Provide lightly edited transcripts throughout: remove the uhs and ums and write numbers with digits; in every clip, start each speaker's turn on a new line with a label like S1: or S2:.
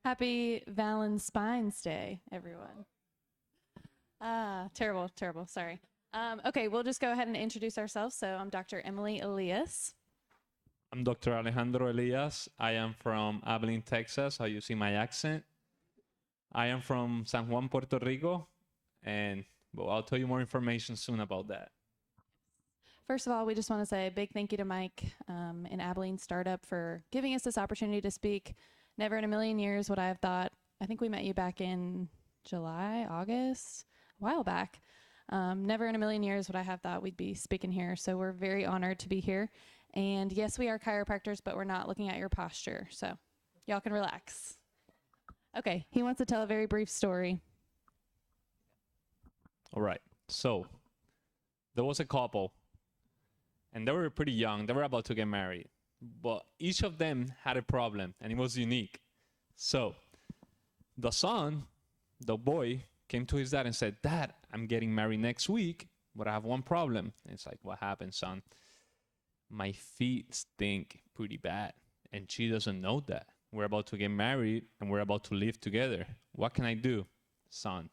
S1: Happy Valentine's Day, everyone. Terrible, sorry. Okay, we'll just go ahead and introduce ourselves. So I'm Dr. Emily Elias.
S2: I'm Dr. Alejandro Elias. I am from Abilene, Texas. How you see my accent? I am from San Juan, Puerto Rico, and well, I'll tell you more information soon about that.
S1: First of all, we just want to say a big thank you to Mike and Abilene Startup for giving us this opportunity to speak. Never in a million years would I have thought. I think we met you back in July, August, a while back. Never in a million years would I have thought we'd be speaking here. So we're very honored to be here. And yes, we are chiropractors, but we're not looking at your posture. So y'all can relax. Okay, he wants to tell a very brief story.
S2: All right. So there was a couple, and they were pretty young. They were about to get married. But each of them had a problem, and it was unique. So the son, the boy, came to his dad and said, "Dad, I'm getting married next week, but I have one problem." And it's like, "What happened, son?" "My feet stink pretty bad, and she doesn't know that. We're about to get married, and we're about to live together. What can I do?" "Son,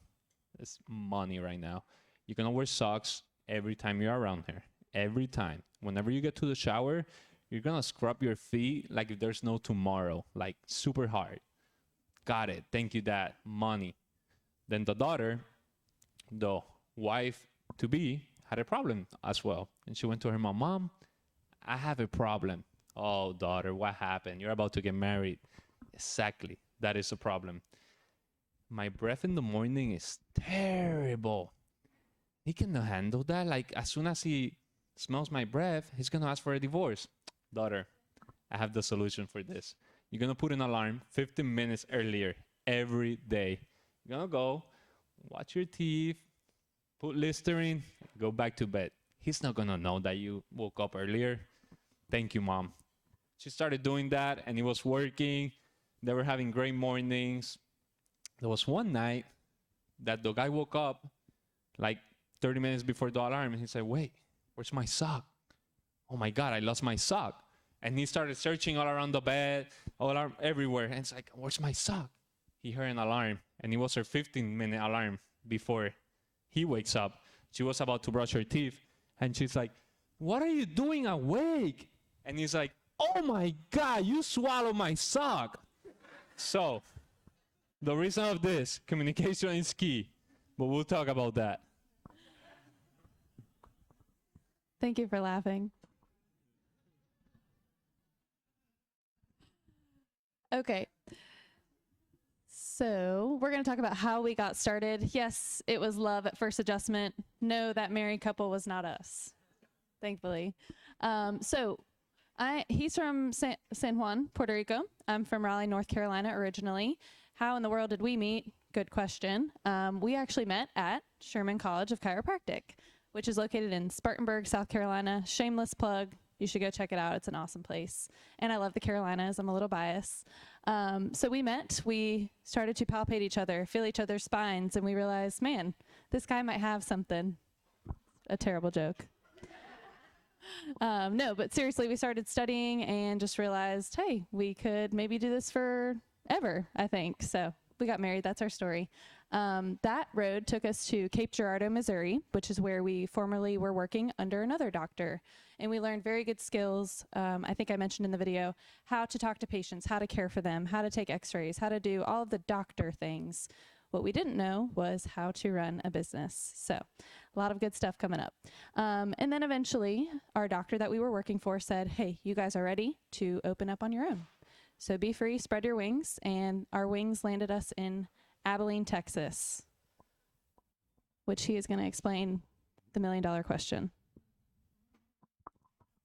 S2: it's money right now. You're going to wear socks every time you're around her. Every time. Whenever you get to the shower, you're going to scrub your feet like if there's no tomorrow, like super hard." "Got it. Thank you, Dad. Money." Then the daughter, the wife-to-be, had a problem as well. And she went to her mom, "Mom, I have a problem." "Oh, daughter, what happened? You're about to get married." "Exactly. That is a problem. My breath in the morning is terrible. He cannot handle that. Like, as soon as he smells my breath, he's going to ask for a divorce." "Daughter, I have the solution for this. You're going to put an alarm 15 minutes earlier every day. You're going to go, wash your teeth, put Listerine, go back to bed. He's not going to know that you woke up earlier." "Thank you, Mom." She started doing that, and it was working. They were having great mornings. There was one night that the guy woke up like 30 minutes before the alarm, and he said, "Wait, where's my sock? Oh my God, I lost my sock." And he started searching all around the bed, everywhere. And it's like, "Where's my sock?" He heard an alarm, and it was her 15-minute alarm before he wakes up. She was about to brush her teeth, and she's like, "What are you doing awake?" And he's like, "Oh my God, you swallowed my sock." So the reason of this, communication is key, but we'll talk about that.
S1: Thank you for laughing. Okay. So we're going to talk about how we got started. Yes, it was love at first adjustment. No, that married couple was not us, thankfully. He's from San Juan, Puerto Rico. I'm from Raleigh, North Carolina originally. How in the world did we meet? Good question. We actually met at Sherman College of Chiropractic, which is located in Spartanburg, South Carolina. Shameless plug. You should go check it out. It's an awesome place. And I love the Carolinas. I'm a little biased. So we met. We started to palpate each other, feel each other's spines, and we realized, man, this guy might have something. A terrible joke. No, but seriously, we started studying and just realized, hey, we could maybe do this forever, I think. So we got married. That's our story. That road took us to Cape Girardeau, Missouri, which is where we formerly were working under another doctor. And we learned very good skills. I think I mentioned in the video, how to talk to patients, how to care for them, how to take x-rays, how to do all of the doctor things. What we didn't know was how to run a business. So a lot of good stuff coming up. And then eventually our doctor that we were working for said, hey, you guys are ready to open up on your own. So be free, spread your wings. And our wings landed us in Abilene, Texas, which he is going to explain the $1 million question.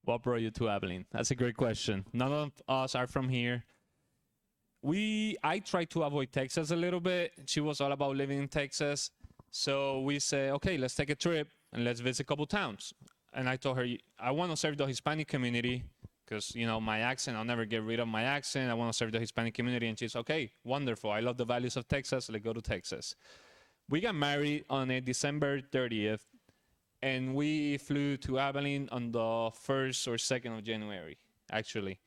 S2: What brought you to Abilene? That's a great question. None of us are from here. I tried to avoid Texas a little bit. She was all about living in Texas. So we said, okay, let's take a trip and let's visit a couple towns. And I told her, I want to serve the Hispanic community because, you know, my accent, I'll never get rid of my accent. I want to serve the Hispanic community. And she's, okay, wonderful. I love the values of Texas. Let's go to Texas. We got married on a December 30th. And we flew to Abilene on the 1st or 2nd of January, actually.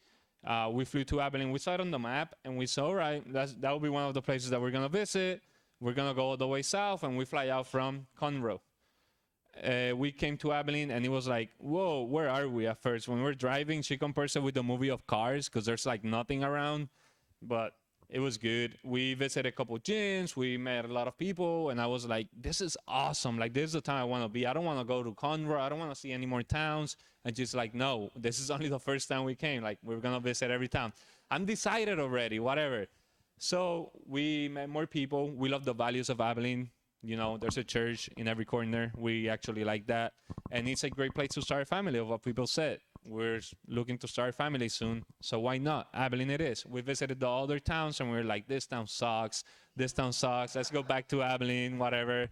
S2: We flew to Abilene. We saw it on the map, and we saw, all right, that will be one of the places that we're going to visit. We're going to go all the way south, and we fly out from Conroe. We came to Abilene, and it was like, whoa, where are we at first? When we were driving, she compares it with the movie of Cars, because there's like nothing around, but it was good. We visited a couple gyms. We met a lot of people, and I was like, this is awesome. Like, this is the town I want to be. I don't want to go to Conroe. I don't want to see any more towns. And just like, no, this is only the first time we came. Like, we're going to visit every town. I'm decided already, whatever. So we met more people. We love the values of Abilene. You know, there's a church in every corner. We actually like that. And it's a great place to start a family, of what people said. We're looking to start a family soon, so why not? Abilene it is. We visited the other towns, and we were like, this town sucks. This town sucks. Let's go back to Abilene, whatever.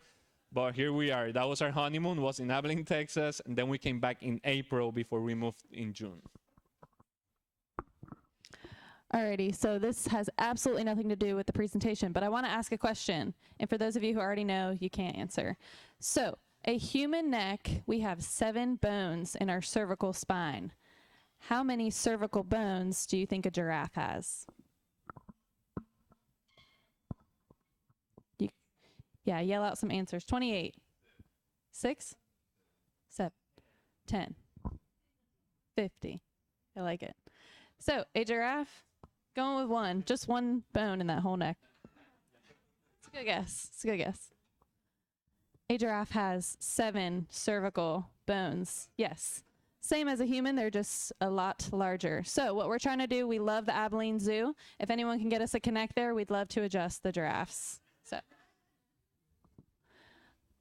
S2: But here we are. That was our honeymoon, was in Abilene, Texas. And then we came back in April before we moved in June.
S1: Alrighty, so this has absolutely nothing to do with the presentation, but I want to ask a question. And for those of you who already know, you can't answer. So, a human neck, we have 7 bones in our cervical spine. How many cervical bones do you think a giraffe has? Yeah, yell out some answers. 28. 6? 7. 10. 50. I like it. So, a giraffe, going with 1. Just 1 bone in that whole neck. It's a good guess. It's a good guess. A giraffe has 7 cervical bones. Yes. Same as a human, they're just a lot larger. So what we're trying to do, we love the Abilene Zoo. If anyone can get us a connect there, we'd love to adjust the giraffes. So,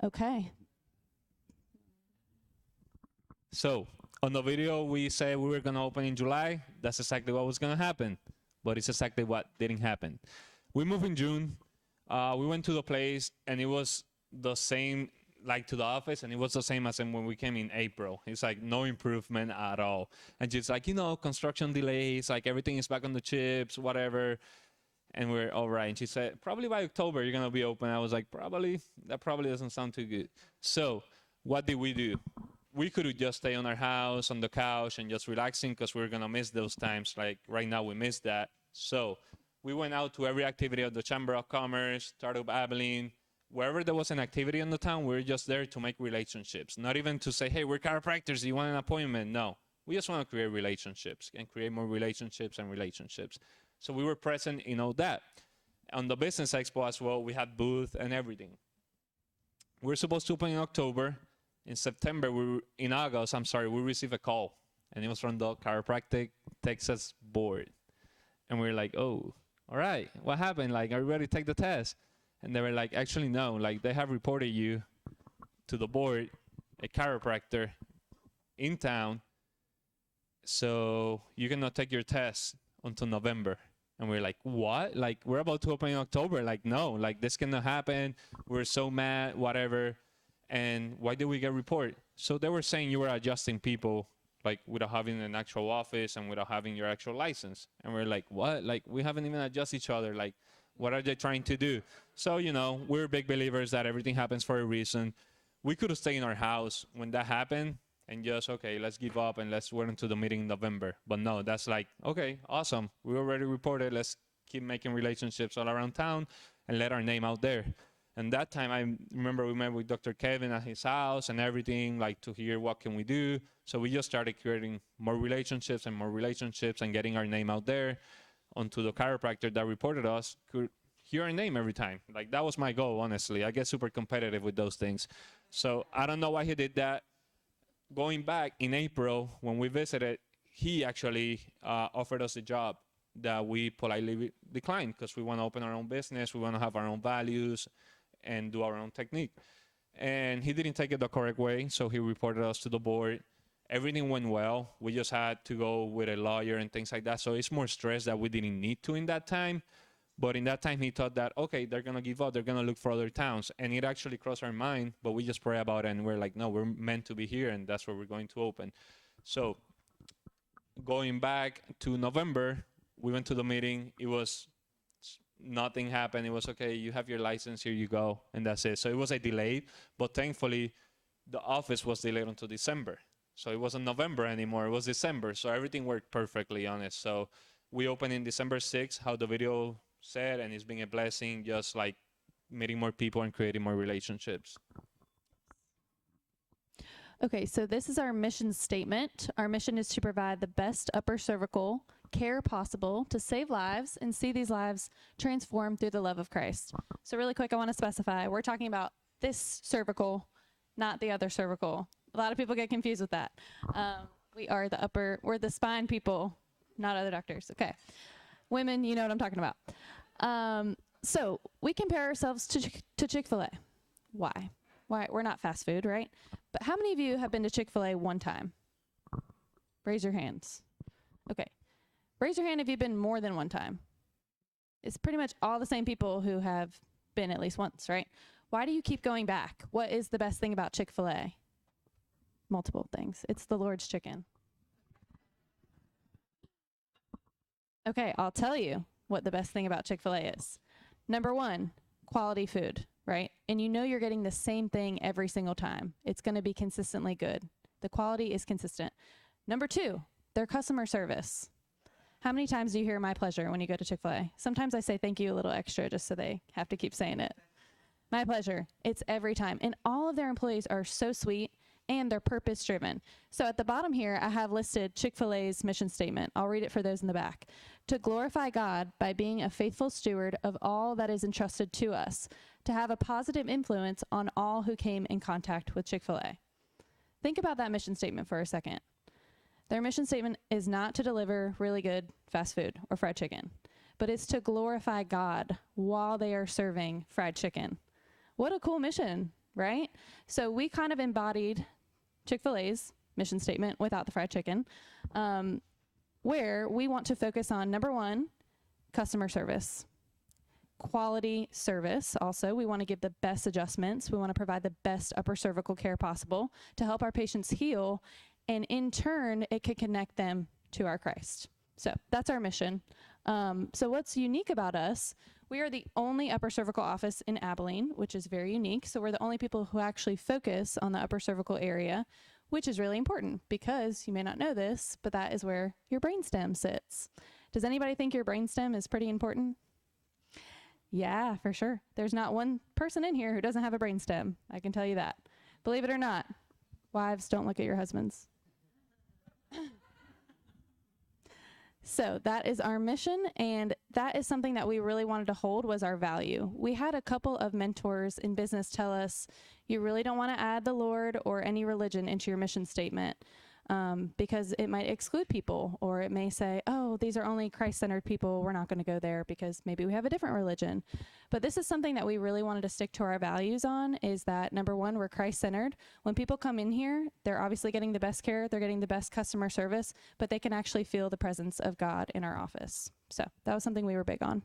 S1: okay.
S2: So on the video, we said we were going to open in July. That's exactly what was going to happen. But it's exactly what didn't happen. We moved in June. We went to the place, and it was the same, like to the office, and it was the same as when we came in April. It's like no improvement at all. And just like, you know, construction delays, like everything is back on the chips, whatever. And we're all right. And she said, probably by October, you're going to be open. I was like, probably? That probably doesn't sound too good. So what did we do? We could just stay on our house, on the couch, and just relaxing, because we're going to miss those times. Like right now, we miss that. So we went out to every activity of the Chamber of Commerce, Startup Abilene. Wherever there was an activity in the town, we were just there to make relationships. Not even to say, hey, we're chiropractors, do you want an appointment? No. We just want to create relationships and create more relationships and relationships. So we were present in all that. On the Business Expo as well, we had booth and everything. We're supposed to open in October. In September, in August, we received a call. And it was from the Chiropractic Texas board. And we were like, oh, all right, what happened? Like, are you ready to take the test? And they were like, actually, no. Like, they have reported you to the board, a chiropractor in town, so you cannot take your test until November. And we're like, what? Like, we're about to open in October. Like, no. Like, this cannot happen. We're so mad, whatever. And why did we get report? So they were saying you were adjusting people, like, without having an actual office and without having your actual license. And we're like, what? Like, we haven't even adjusted each other. Like, what are they trying to do? So, you know, we're big believers that everything happens for a reason. We could have stayed in our house when that happened and just, okay, let's give up and let's wait until the meeting in November. But no, that's like, okay, awesome. We already reported. Let's keep making relationships all around town and let our name out there. And that time, I remember we met with Dr. Kevin at his house and everything, like to hear what can we do. So we just started creating more relationships and getting our name out there onto the chiropractor that reported us could hear our name every time. Like, that was my goal, honestly. I get super competitive with those things. So I don't know why he did that. Going back in April, when we visited, he actually offered us a job that we politely declined, because we want to open our own business. We want to have our own values and do our own technique. And he didn't take it the correct way, so he reported us to the board. Everything went well. We just had to go with a lawyer and things like that. So it's more stress that we didn't need to in that time. But in that time, he thought that, okay, they're going to give up. They're going to look for other towns. And it actually crossed our mind, but we just pray about it. And we're like, no, we're meant to be here, and that's where we're going to open. So going back to November, we went to the meeting. It was nothing happened. It was, okay, you have your license, here you go, and that's it. So it was a delay, but thankfully, the office was delayed until December. So it wasn't November anymore, it was December. So everything worked perfectly, honest. So we opened in December 6th, how the video said, and it's been a blessing, just like meeting more people and creating more relationships.
S1: Okay, so this is our mission statement. Our mission is to provide the best upper cervical care possible to save lives and see these lives transformed through the love of Christ. So really quick, I want to specify, we're talking about this cervical, not the other cervical. A lot of people get confused with that. We're the spine people, not other doctors. Okay. Women, you know what I'm talking about. So we compare ourselves to Chick-fil-A. Why? We're not fast food, right? But how many of you have been to Chick-fil-A one time? Raise your hands. Okay. Raise your hand if you've been more than one time. It's pretty much all the same people who have been at least once, right? Why do you keep going back? What is the best thing about Chick-fil-A? Multiple things. It's the Lord's chicken. Okay, I'll tell you what the best thing about Chick-fil-A is. Number one, quality food, right? And you know you're getting the same thing every single time. It's going to be consistently good. The quality is consistent. Number two, their customer service. How many times do you hear my pleasure when you go to Chick-fil-A? Sometimes I say thank you a little extra just so they have to keep saying it. My pleasure. It's every time. And all of their employees are so sweet and they're purpose driven. So at the bottom here, I have listed Chick-fil-A's mission statement. I'll read it for those in the back. To glorify God by being a faithful steward of all that is entrusted to us, to have a positive influence on all who came in contact with Chick-fil-A. Think about that mission statement for a second. Their mission statement is not to deliver really good fast food or fried chicken, but it's to glorify God while they are serving fried chicken. What a cool mission, right? So we kind of embodied Chick-fil-A's mission statement without the fried chicken, where we want to focus on, number one, customer service. Quality service. Also, we want to give the best adjustments. We want to provide the best upper cervical care possible to help our patients heal, and in turn, it could connect them to our Christ. So that's our mission. So what's unique about us, we are the only upper cervical office in Abilene, which is very unique. So we're the only people who actually focus on the upper cervical area, which is really important because you may not know this, but that is where your brainstem sits. Does anybody think your brainstem is pretty important? Yeah, for sure. There's not one person in here who doesn't have a brainstem. I can tell you that. Believe it or not, wives, don't look at your husbands. So that is our mission, and that is something that we really wanted to hold was our value. We had a couple of mentors in business tell us, you really don't want to add the Lord or any religion into your mission statement because it might exclude people, or it may say, oh, these are only Christ-centered people. We're not going to go there because maybe we have a different religion. But this is something that we really wanted to stick to our values on, is that, number one, we're Christ-centered. When people come in here, they're obviously getting the best care, they're getting the best customer service, but they can actually feel the presence of God in our office. So that was something we were big on.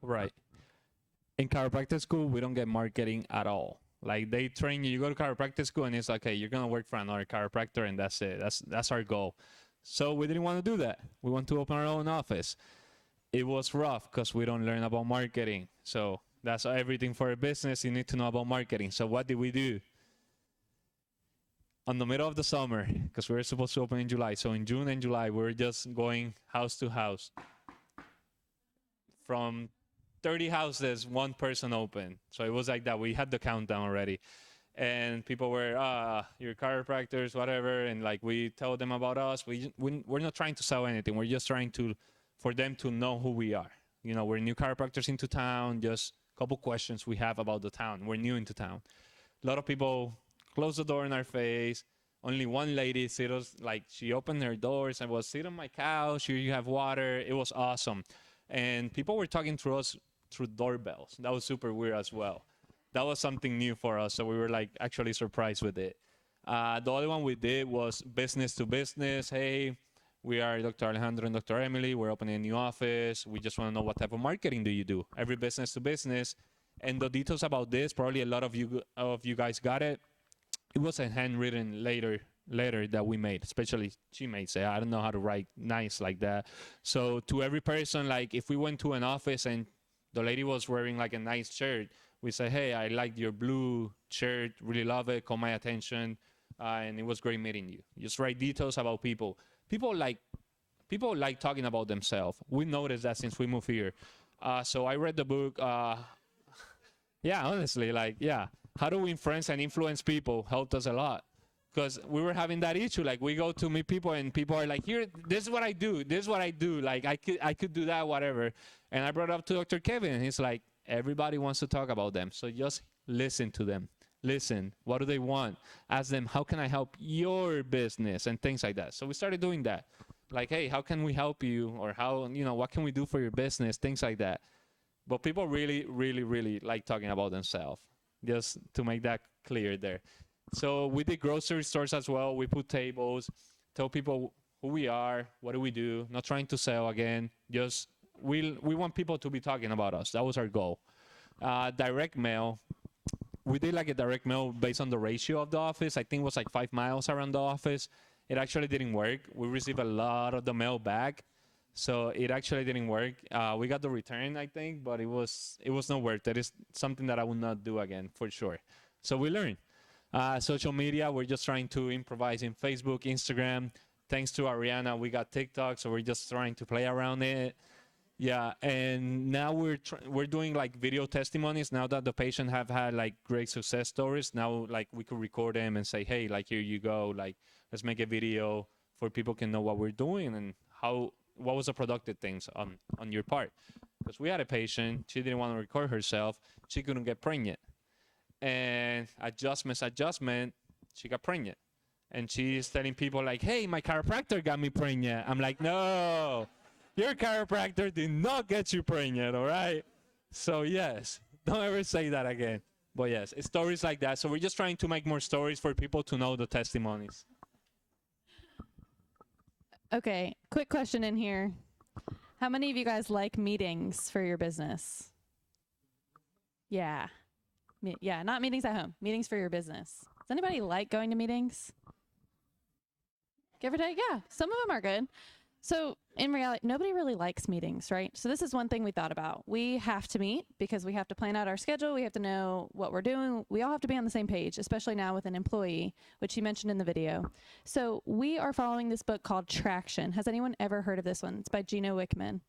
S2: Right. In chiropractic school, we don't get marketing at all. Like, they train you, you go to chiropractic school and it's like, okay, you're going to work for another chiropractor and that's it. That's our goal. So we didn't want to do that. We want to open our own office. It was rough because we don't learn about marketing. So that's everything for a business. You need to know about marketing. So what did we do? On the middle of the summer, because we were supposed to open in July. So in June and July, we were just going house to house. From 30 houses, one person open. So it was like that. We had the countdown already. And people were, you're chiropractors, whatever. And like, we tell them about us. We're not trying to sell anything. We're just trying for them to know who we are. You know, we're new chiropractors into town. Just a couple questions we have about the town. We're new into town. A lot of people closed the door in our face. Only one lady she opened her doors and was, sit on my couch, here you have water. It was awesome. And people were talking to us through doorbells. That was super weird as well. That was something new for us, so we were like actually surprised with it. The other one we did was business to business. Hey, we are Dr. Alejandro and Dr. Emily. We're opening a new office. We just want to know what type of marketing do you do? Every business to business. And the details about this, probably a lot of you guys got it. It was a handwritten letter that we made, especially she made say, I don't know how to write nice like that. So to every person, like if we went to an office and the lady was wearing like a nice shirt, We say, hey, I like your blue shirt, really love it, caught my attention, and it was great meeting you. Just write details about people. People like talking about themselves. We noticed that since we moved here. So I read the book. Yeah, honestly, like, yeah, how do we influence people helped us a lot. Because we were having that issue. Like, we go to meet people and people are like, here, this is what I do. This is what I do. Like, I could do that, whatever. And I brought it up to Dr. Kevin. And he's like, everybody wants to talk about them. So just listen to them. Listen. What do they want? Ask them, how can I help your business? And things like that. So we started doing that. Like, hey, how can we help you? Or how, what can we do for your business? Things like that. But people really, really, really like talking about themselves. Just to make that clear there. So we did grocery stores as well. We put tables, tell people who we are, what do we do, not trying to sell again. Just we want people to be talking about us. That was our goal. Direct mail. We did like a direct mail based on the ratio of the office. I think it was like 5 miles around the office. It actually didn't work. We received a lot of the mail back. So it actually didn't work. We got the return, I think, but it was not worth it. It's something that I would not do again, for sure. So we learned. Social media, we're just trying to improvise in Facebook, Instagram. Thanks to Ariana, we got TikTok, so we're just trying to play around it. Yeah, and now we're doing like video testimonies. Now that the patient have had like great success stories, now like we could record them and say, hey, like here you go, like let's make a video for people can know what we're doing and what was the productive things on your part. Because we had a patient, she didn't want to record herself, she couldn't get pregnant. And adjustment, she got pregnant. And she's telling people like, hey, my chiropractor got me pregnant. I'm like, no, your chiropractor did not get you pregnant, all right? So yes, don't ever say that again. But yes, it's stories like that. So we're just trying to make more stories for people to know the testimonies.
S1: Okay, quick question in here. How many of you guys like meetings for your business? Yeah. Yeah, not meetings at home, meetings for your business. Does anybody like going to meetings? Give or take? Yeah, some of them are good. So in reality, nobody really likes meetings, right? So this is one thing we thought about. We have to meet because we have to plan out our schedule. We have to know what we're doing. We all have to be on the same page, especially now with an employee, which you mentioned in the video. So we are following this book called Traction. Has anyone ever heard of this one? It's by Gino Wickman.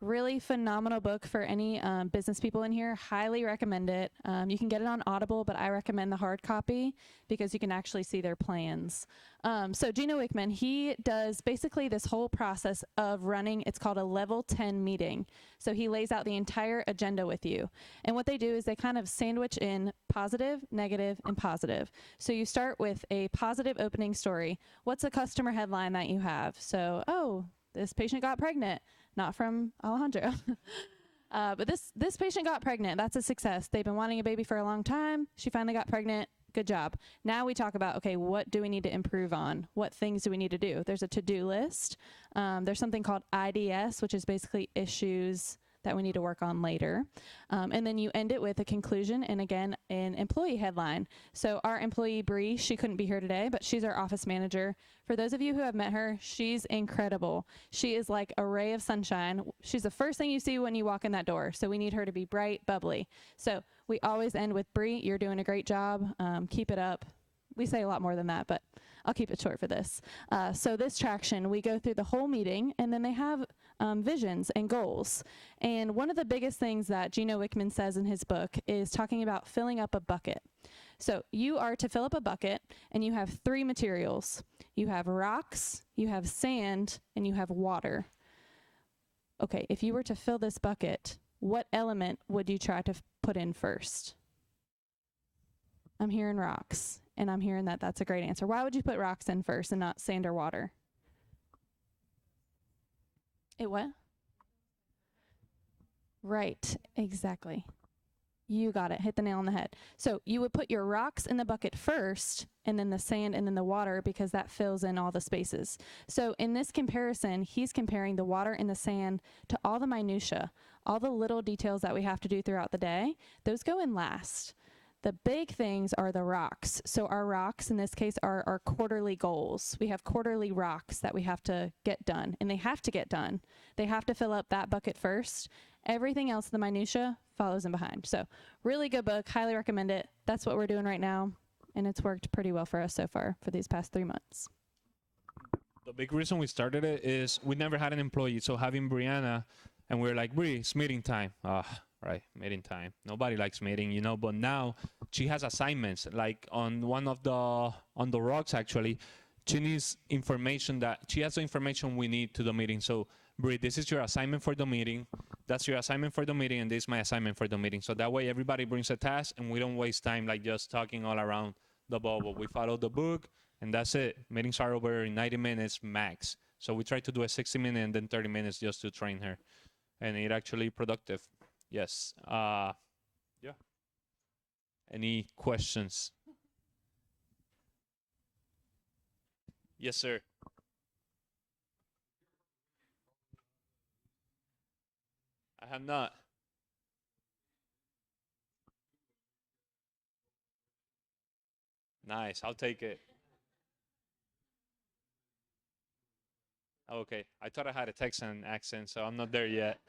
S1: Really phenomenal book for any business people in here. Highly recommend it. You can get it on Audible, but I recommend the hard copy because you can actually see their plans. So Gino Wickman, he does basically this whole process of running, it's called a level 10 meeting. So he lays out the entire agenda with you. And what they do is they kind of sandwich in positive, negative, and positive. So you start with a positive opening story. What's a customer headline that you have? So, oh, this patient got pregnant. Not from Alejandro. But this patient got pregnant. That's a success. They've been wanting a baby for a long time. She finally got pregnant. Good job. Now we talk about, okay, what do we need to improve on? What things do we need to do? There's a to-do list. There's something called IDS, which is basically issues that we need to work on later. And then you end it with a conclusion and again, an employee headline. So our employee Bree, she couldn't be here today, but she's our office manager. For those of you who have met her, she's incredible. She is like a ray of sunshine. She's the first thing you see when you walk in that door. So we need her to be bright, bubbly. So we always end with Bree, you're doing a great job. Keep it up. We say a lot more than that, but I'll keep it short for this. So this Traction, we go through the whole meeting, and then they have visions and goals. And one of the biggest things that Gino Wickman says in his book is talking about filling up a bucket. So you are to fill up a bucket, and you have 3 materials. You have rocks, you have sand, and you have water. Okay, if you were to fill this bucket, what element would you try to put in first? I'm hearing rocks. And I'm hearing that that's a great answer. Why would you put rocks in first and not sand or water? It what? Right, exactly. You got it. Hit the nail on the head. So you would put your rocks in the bucket first, and then the sand, and then the water, because that fills in all the spaces. So in this comparison, he's comparing the water and the sand to all the minutia, all the little details that we have to do throughout the day. Those go in last. The big things are the rocks. So our rocks in this case are our quarterly goals. We have quarterly rocks that we have to get done, and they have to get done. They have to fill up that bucket first. Everything else, the minutia, follows in behind. So really good book. Highly recommend it. That's what we're doing right now. And it's worked pretty well for us so far for these past 3 months.
S2: The big reason we started it is we never had an employee. So having Brianna, and we were like, Bri, it's meeting time. Right, meeting time. Nobody likes meeting, you know, but now she has assignments. Like on the rocks, actually, she needs information she has the information we need to the meeting. So, Bri, this is your assignment for the meeting. That's your assignment for the meeting, and this is my assignment for the meeting. So that way everybody brings a task, and we don't waste time like just talking all around the bubble. We follow the book, and that's it. Meetings are over in 90 minutes max. So we try to do a 60-minute and then 30 minutes just to train her. And it actually productive. Yes. Yeah. Any questions? Yes, sir. I have not. Nice. I'll take it. Okay. I thought I had a Texan accent, so I'm not there yet.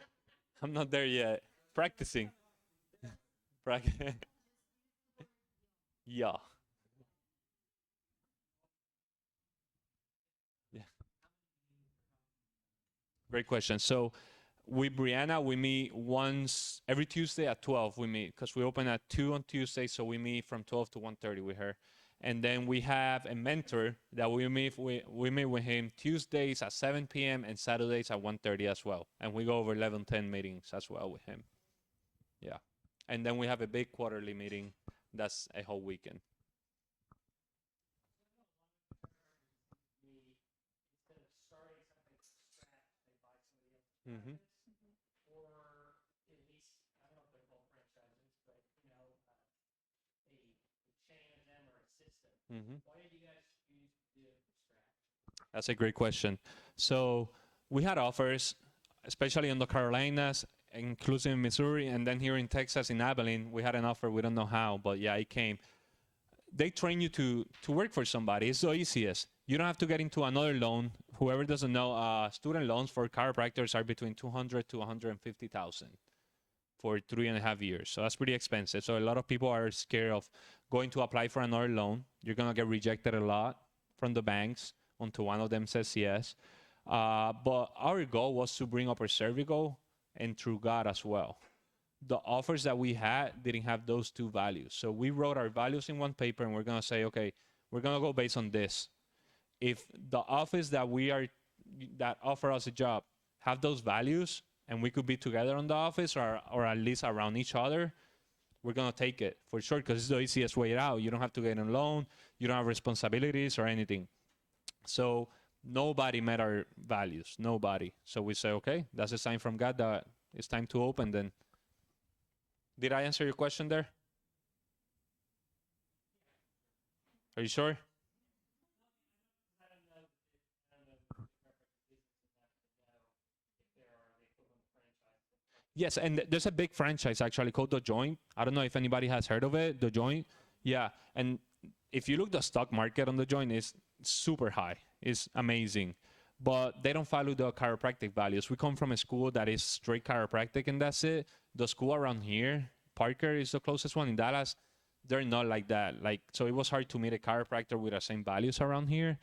S2: I'm not there yet. Practicing. Yeah. Yeah. Great question. So with Brianna, we meet once every Tuesday at 12. We meet because we open at 2 on Tuesday, so we meet from 12 to 1:30 with her. And then we have a mentor that we meet with him Tuesdays at 7 p.m. and Saturdays at 1:30 as well. And we go over 11:10 meetings as well with him. Yeah. And then we have a big quarterly meeting. That's a whole weekend. Mm-hmm. Mm-hmm. That's a great question. So we had offers, especially in the Carolinas, including Missouri, and then here in Texas, in Abilene, we had an offer. We don't know how, but yeah, it came. They train you to work for somebody. It's the easiest. You don't have to get into another loan. Whoever doesn't know, student loans for chiropractors are between 200 to 150,000 for 3.5 years. So that's pretty expensive. So a lot of people are scared of going to apply for another loan. You're gonna get rejected a lot from the banks until one of them says yes. But our goal was to bring up our cervical and through God as well. The offers that we had didn't have those two values. So we wrote our values in one paper, and we're going to say, okay, we're going to go based on this. If the office that offer us a job have those values, and we could be together on the office or at least around each other, we're going to take it for sure, because it's the easiest way out. You don't have to get a loan. You don't have responsibilities or anything. So nobody met our values, nobody. So we say, okay, that's a sign from God that it's time to open then. Did I answer your question there? Are you sure? Yes, and there's a big franchise actually called The Joint. I don't know if anybody has heard of it, The Joint. Yeah, and if you look the stock market on The Joint, it's super high. It's amazing. But they don't follow the chiropractic values. We come from a school that is straight chiropractic, and that's it. The school around here, Parker is the closest one in Dallas. They're not like that. So it was hard to meet a chiropractor with the same values around here.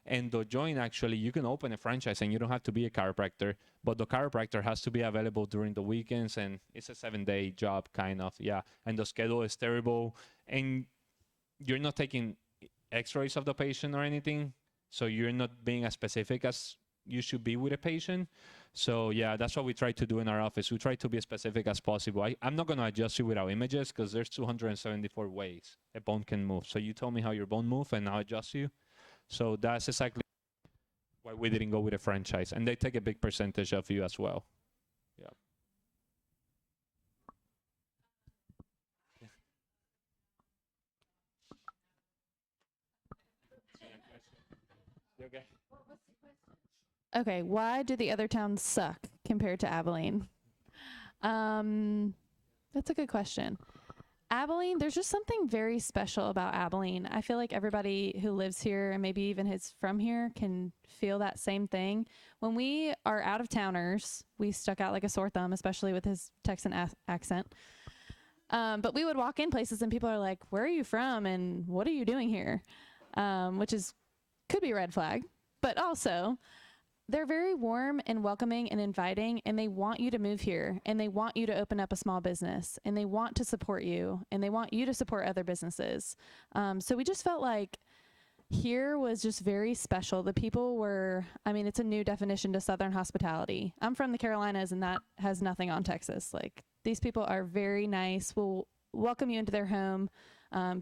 S2: And The Joint, actually, you can open a franchise and you don't have to be a chiropractor, but the chiropractor has to be available during the weekends, and it's a 7-day job, kind of, yeah. And the schedule is terrible, and you're not taking x-rays of the patient or anything, so you're not being as specific as you should be with a patient. So yeah, that's what we try to do in our office. We try to be as specific as possible. I'm not going to adjust you without images, because there's 274 ways a bone can move. So you tell me how your bone moves, and I'll adjust you. So that's exactly why we didn't go with a franchise. And they take a big percentage of you as well. Yeah. Okay.
S1: Okay, why do the other towns suck compared to Abilene? That's a good question. Abilene, there's just something very special about Abilene. I feel like everybody who lives here and maybe even is from here can feel that same thing. When we are out of towners, we stuck out like a sore thumb, especially with his Texan accent. But we would walk in places and people are like, where are you from? And what are you doing here? Which could be a red flag, but also they're very warm and welcoming and inviting, and they want you to move here, and they want you to open up a small business, and they want to support you, and they want you to support other businesses. So we just felt like here was just very special. The people were, I mean, it's a new definition to Southern hospitality. I'm from the Carolinas, and that has nothing on Texas. Like, these people are very nice, will welcome you into their home,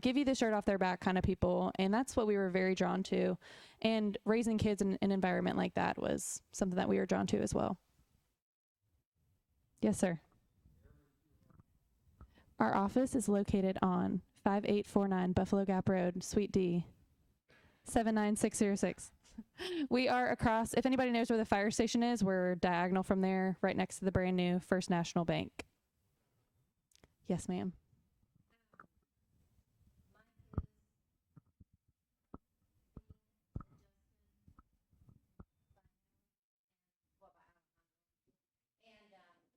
S1: give you the shirt off their back kind of people. And that's what we were very drawn to. And raising kids in an environment like that was something that we were drawn to as well. Yes, sir. Our office is located on 5849 Buffalo Gap Road, Suite D, 79606. We are across, if anybody knows where the fire station is, we're diagonal from there, right next to the brand new First National Bank. Yes, ma'am.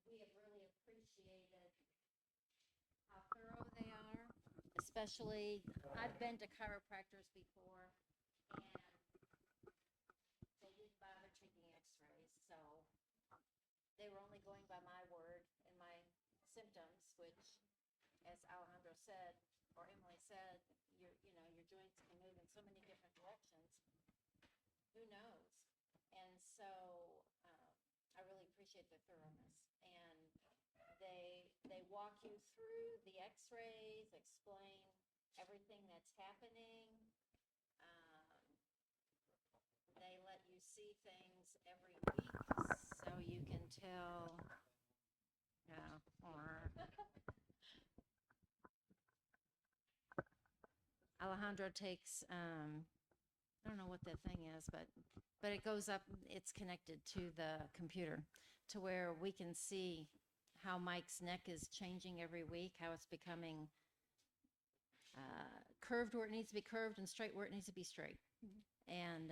S3: We have really appreciated how thorough they are, especially, I've been to chiropractors before, and they didn't bother taking x-rays, so they were only going by my word and my symptoms, which, as Alejandro said, or Emily said, your joints can move in so many different directions. Who knows? And so I really appreciate their thoroughness. And they walk you through the x-rays, explain everything that's happening. They let you see things every week so you can tell. Yeah. Or Alejandro takes, I don't know what that thing is, but it goes up, it's connected to the computer to where we can see how Mike's neck is changing every week, how it's becoming curved where it needs to be curved and straight where it needs to be straight. And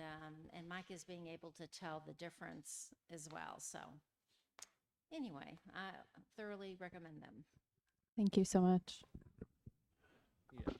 S3: Mike is being able to tell the difference as well. So anyway, I thoroughly recommend them.
S1: Thank you so much.
S2: Yeah.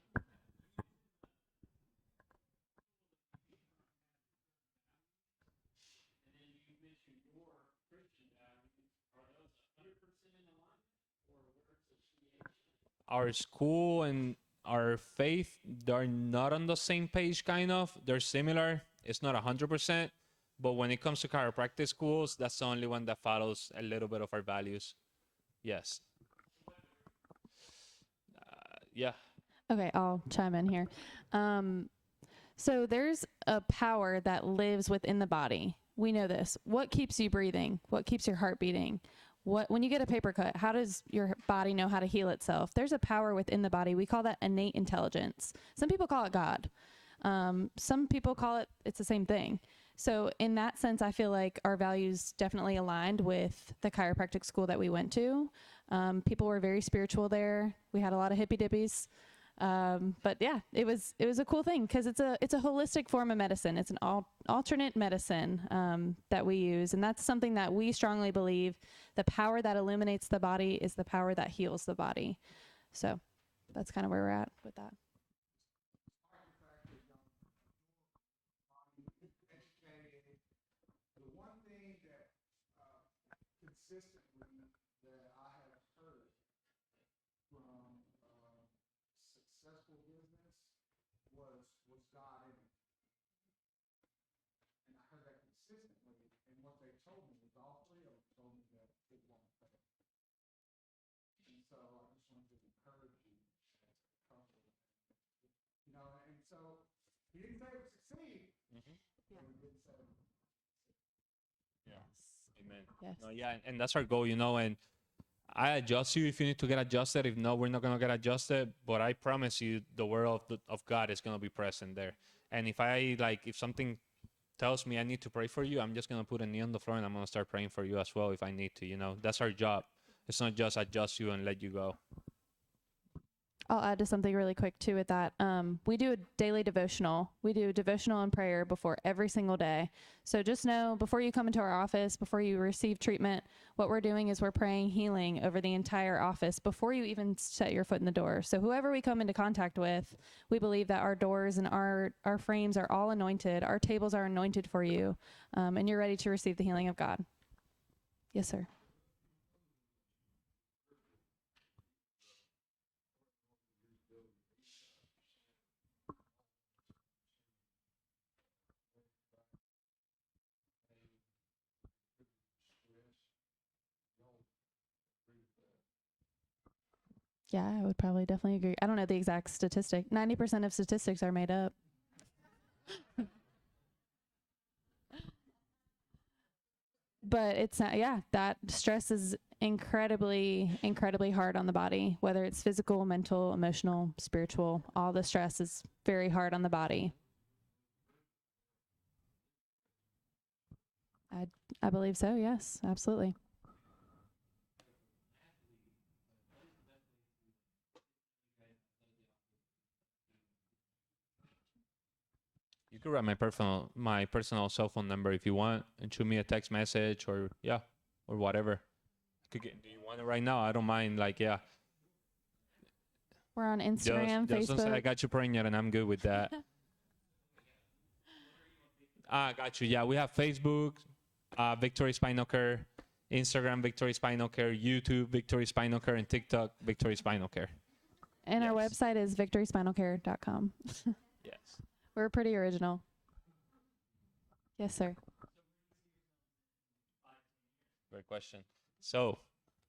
S2: Our school and our faith, they're not on the same page, kind of. They're similar. It's not 100%. But when it comes to chiropractic schools, that's the only one that follows a little bit of our values. Yes. Yeah.
S1: Okay, I'll chime in here. So there's a power that lives within the body. We know this. What keeps you breathing? What keeps your heart beating? When you get a paper cut, how does your body know how to heal itself? There's a power within the body. We call that innate intelligence. Some people call it God. Some people call it's the same thing. So in that sense, I feel like our values definitely aligned with the chiropractic school that we went to. People were very spiritual there. We had a lot of hippy dippies. But yeah, it was a cool thing because it's a holistic form of medicine. It's an alternate medicine that we use, and that's something that we strongly believe. The power that illuminates the body is the power that heals the body. So that's kind of where we're at with that.
S4: The one thing that consistently that I have heard from successful business was God in it. And I heard that consistently, and what they told me was all three of them told me that it won't fail. And so I just wanted to encourage you as a couple. And so he didn't say it would succeed. Mm-hmm.
S1: Yeah.
S4: He did say it.
S2: Yeah. Amen.
S1: Yes.
S2: No, yeah, and that's our goal, and I adjust you if you need to get adjusted. If not, we're not gonna get adjusted. But I promise you, the word of God is gonna be present there. And if something tells me I need to pray for you, I'm just gonna put a knee on the floor and I'm gonna start praying for you as well if I need to. That's our job. It's not just adjust you and let you go.
S1: I'll add to something really quick too with that. We do a daily devotional. We do devotional and prayer before every single day. So just know before you come into our office, before you receive treatment, what we're doing is we're praying healing over the entire office before you even set your foot in the door. So whoever we come into contact with, we believe that our doors and our frames are all anointed. Our tables are anointed for you, and you're ready to receive the healing of God. Yes, sir. Yeah, I would probably definitely agree. I don't know the exact statistic. 90% of statistics are made up. But it's not, yeah, that stress is incredibly, incredibly hard on the body, whether it's physical, mental, emotional, spiritual. All the stress is very hard on the body. I believe so, yes, absolutely.
S2: You could write my personal cell phone number if you want, and shoot me a text message or or whatever. Do you want it right now? I don't mind. Like, yeah.
S1: We're on Instagram,
S2: Just don't say I
S1: Facebook.
S2: got you pregnant, and I'm good with that. Got you. Yeah, we have Facebook, Victory Spinal Care, Instagram, Victory Spinal Care, YouTube, Victory Spinal Care, and TikTok, Victory Spinal Care.
S1: And our
S2: Yes.
S1: website is victoryspinalcare.com.
S2: Yes.
S1: We're pretty original. Yes, sir.
S2: Great question. So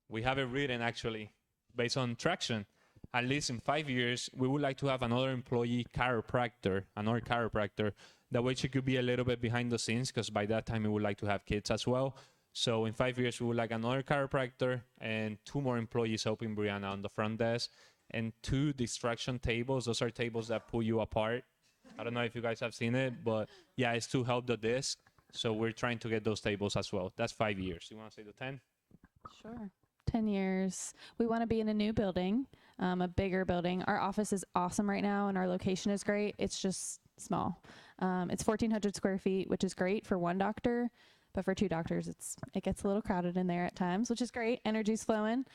S2: we have it written actually based on traction. At least in 5 years, we would like to have another employee chiropractor, another chiropractor. That way she could be a little bit behind the scenes because by that time we would like to have kids as well. So in 5 years, we would like another chiropractor and 2 more employees helping Brianna on the front desk and 2 distraction tables. Those are tables that pull you apart. I don't know if you guys have seen it, but yeah, it's to help the disc. So we're trying to get those tables as well. That's 5 years. You want to say the 10?
S1: Sure. 10 years. We want to be in a new building, a bigger building. Our office is awesome right now and our location is great. It's just small. It's 1,400 square feet, which is great for 1 doctor, but for 2 doctors, it gets a little crowded in there at times, which is great. Energy's flowing.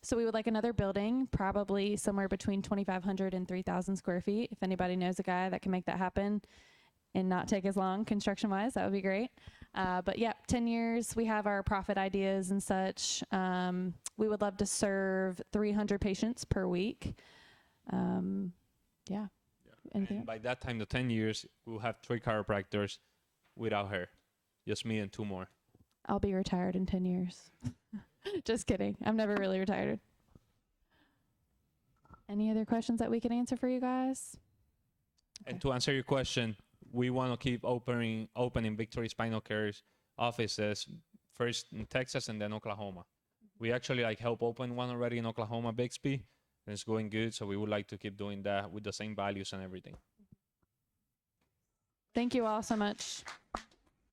S1: So we would like another building, probably somewhere between 2,500 and 3,000 square feet. If anybody knows a guy that can make that happen and not take as long construction-wise, that would be great. But yeah, 10 years, we have our profit ideas and such. We would love to serve 300 patients per week. Yeah. Anything
S2: And
S1: else?
S2: by that time, the 10 years, we'll have 3 chiropractors without her. Just me and 2 more.
S1: I'll be retired in 10 years. Just kidding. I'm never really retired. Any other questions that we can answer for you guys?
S2: And to answer your question, we want to keep opening Victory Spinal Care's offices first in Texas and then Oklahoma. We actually help open one already in Oklahoma, Bixby, and it's going good. So we would like to keep doing that with the same values and everything.
S1: Thank you all so much.